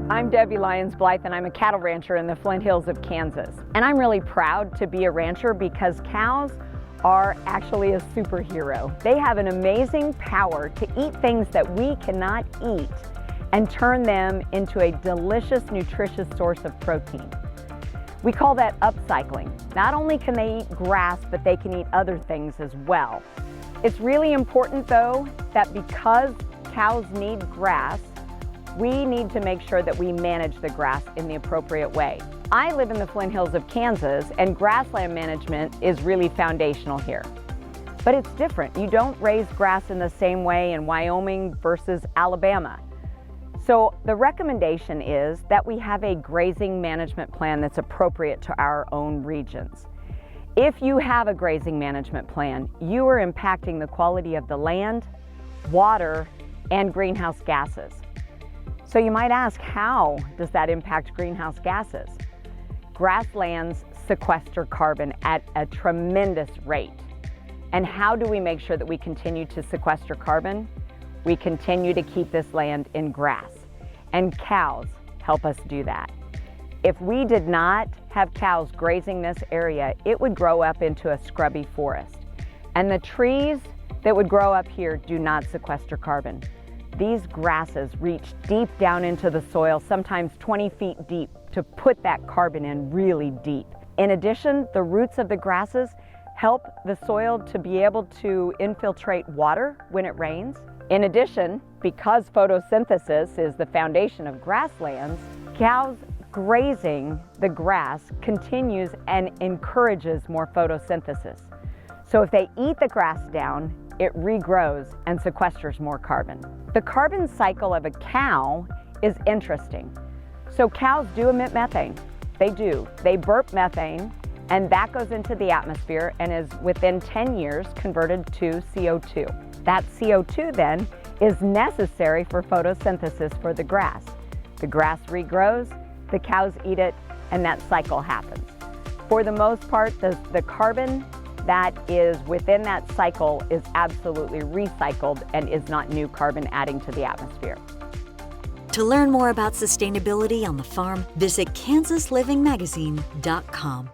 I'm Debbie Lyons-Blythe, and I'm a cattle rancher in the Flint Hills of Kansas. And I'm really proud to be a rancher because cows are actually a superhero. They have an amazing power to eat things that we cannot eat and turn them into a delicious, nutritious source of protein. We call that upcycling. Not only can they eat grass, but they can eat other things as well. It's really important, though, that because cows need grass, we need to make sure that we manage the grass in the appropriate way. I live in the Flint Hills of Kansas, and grassland management is really foundational here. But it's different. You don't raise grass in the same way in Wyoming versus Alabama. So the recommendation is that we have a grazing management plan that's appropriate to our own regions. If you have a grazing management plan, you are impacting the quality of the land, water, and greenhouse gases. So you might ask, how does that impact greenhouse gases? Grasslands sequester carbon at a tremendous rate. And how do we make sure that we continue to sequester carbon? We continue to keep this land in grass. And cows help us do that. If we did not have cows grazing this area, it would grow up into a scrubby forest. And the trees that would grow up here do not sequester carbon. These grasses reach deep down into the soil, sometimes 20 feet deep, to put that carbon in really deep. In addition, the roots of the grasses help the soil to be able to infiltrate water when it rains. In addition, because photosynthesis is the foundation of grasslands, cows grazing the grass continues and encourages more photosynthesis. So if they eat the grass down, it regrows and sequesters more carbon. The carbon cycle of a cow is interesting. So cows do emit methane. They do. They burp methane, and that goes into the atmosphere and is within 10 years converted to CO2. That CO2 then is necessary for photosynthesis for the grass. The grass regrows, the cows eat it, and that cycle happens. For the most part, the carbon that is within that cycle is absolutely recycled and is not new carbon adding to the atmosphere. To learn more about sustainability on the farm, visit KansasLivingMagazine.com.